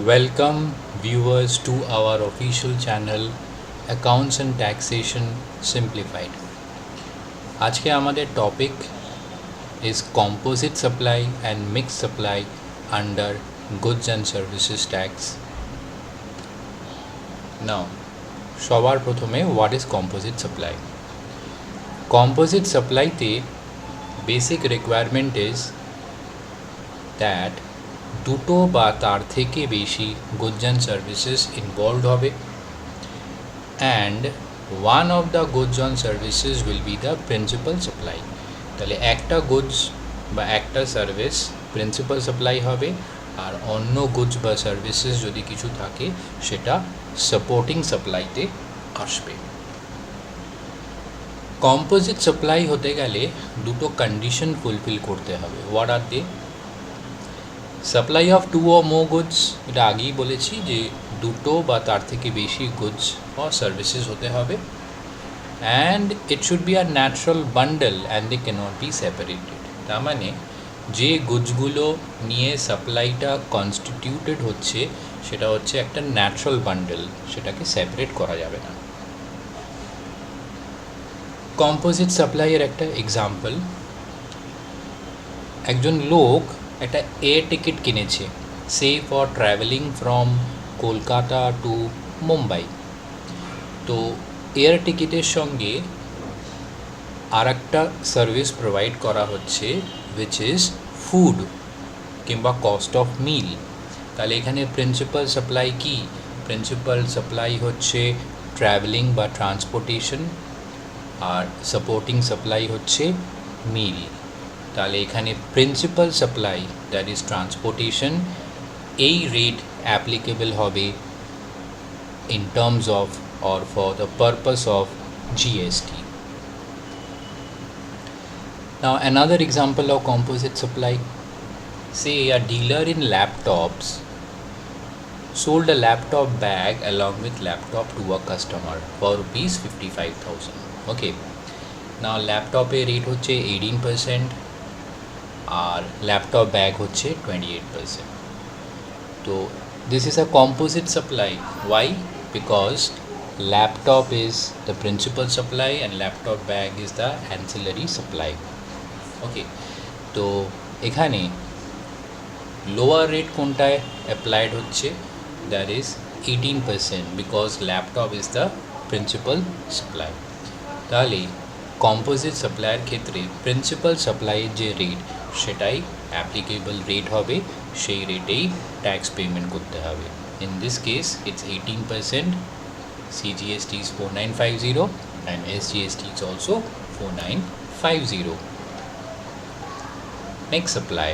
Welcome viewers to our official channel Accounts and Taxation Simplified. आज के हमारे topic is composite supply and mixed supply under goods and services tax. Now, সবার প্রথমে what is composite supply? Composite supply তে basic requirement is that দুটো বা তার থেকে বেশি গুডস অ্যান্ড সার্ভিসেস ইনভলভড হবে and one of the goods and services will be the principal supply. তাহলে একটা গুডস বা একটা সার্ভিস প্রিন্সিপাল সাপ্লাই হবে আর অন্য গুডস বা সার্ভিসেস যদি কিছু থাকে সেটা সাপোর্টিং সাপ্লাইতে আসবে। কম্পোজিট সাপ্লাই হতে গেলে দুটো কন্ডিশন ফুলফিল করতে হবে। What are they? Supply of two or more goods, এটা আগেই বলেছি যে দুটো বা তার থেকে বেশি গুডস or সার্ভিসেস হতে হবে and it should be a natural bundle and they cannot be separated. তার মানে যে গুডসগুলো নিয়ে সাপ্লাইটা কনস্টিটিউটেড হচ্ছে সেটা হচ্ছে একটা ন্যাচারাল বান্ডেল, সেটাকে সেপারেট করা যাবে না। কম্পোজিট সাপ্লাইয়ের একটা এক্সাম্পল, একজন লোক একটা এয়ার টিকিট কিনেছে সে for travelling from Kolkata to Mumbai. তো এয়ার টিকিটের সঙ্গে আর একটা সার্ভিস প্রোভাইড করা হচ্ছে উইচ ইজ ফুড কিংবা কস্ট অফ মিল। তাহলে এখানে প্রিন্সিপাল সাপ্লাই কি? প্রিন্সিপাল সাপ্লাই হচ্ছে ট্রাভেলিং বা ট্রান্সপোর্টেশন আর সাপোর্টিং সাপ্লাই হচ্ছে মিল। তাহলে এখানে principal supply that is transportation, এই রেট অ্যাপ্লিকেবল হবে in terms of or for the purpose of GST. Now another example of composite supply, say a dealer in laptops sold a laptop bag along with laptop to a customer for rupees 55,000. Okay, now laptop এর rate হচ্ছে 18% আর laptop bag হচ্ছে 28%. তো this is a composite supply. Why? Because laptop is the principal supply and laptop bag is the ancillary supply. Okay, তো এখানে lower rate কোনটায় applied হচ্ছে? That is 18% because laptop is the principal supply. তাহলে composite সাপ্লাইয়ের ক্ষেত্রে principal সাপ্লাইয়ের যে rate সেটাই applicable rate হবে, সেই রেটেই ট্যাক্স পেমেন্ট করতে হবে। In this case it's 18%, CGST is 4950 and SGST is also 4950. Next supply.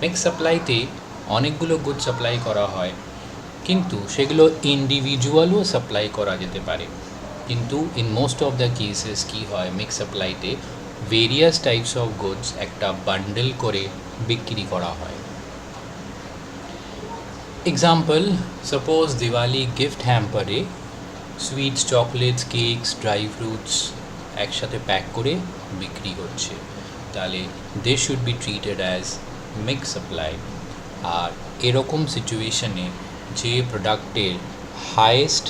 Next supply তে অনেকগুলো গুড সাপ্লাই করা হয় কিন্তু সেগুলো ইন্ডিভিজুয়ালও সাপ্লাই করা যেতে পারে, কিন্তু in most of the cases কী হয়, মিক্স সাপ্লাইতে ভেরিয়াস টাইপস অফ গুডস একটা বান্ডেল করে বিক্রি করা হয়। এক্সাম্পল, সাপোজ দিওয়ালি গিফট হ্যাম্পারে sweets, chocolates, cakes, dry fruits একসাথে প্যাক করে বিক্রি হচ্ছে, তাহলে this should be treated as mix supply. আর এরকম সিচুয়েশনে যে প্রোডাক্টের হায়েস্ট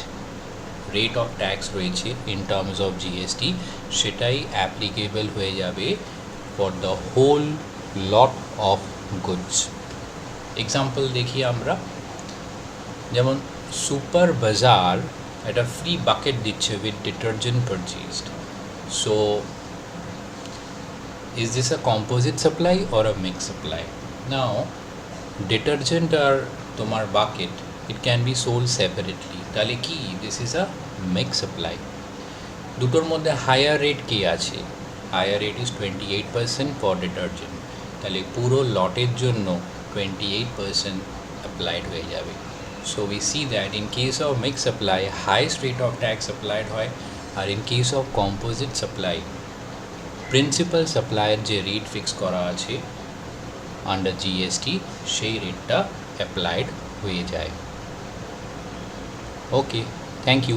রেট অফ ট্যাক্স রয়েছে ইন টার্মস অফ জিএসটি সেটাই অ্যাপ্লিকেবল হয়ে যাবে for the whole lot of goods. Example দেখি আমরা, যেমন সুপার বাজার একটা ফ্রি বাকেট দিচ্ছে with detergent purchased. So is this a composite supply or a mix supply? Now detergent আর তোমার bucket it can be sold separately, তাহলে কি this is a mix supply. দুটোর মধ্যে হায়ার রেট কে আছে? Higher rate is 28% for detergent, তাহলে পুরো লটের জন্য 28% অ্যাপ্লাইড হয়ে যাবে। So we see that in case of mixed supply highest rate of tax applied হয়, আর in case of composite supply principal সাপ্লাইয়ের যে রেট ফিক্স করা আছে আন্ডার জিএসটি সেই রেটটা অ্যাপ্লাইড হয়ে যায়। ওকে, থ্যাংক ইউ।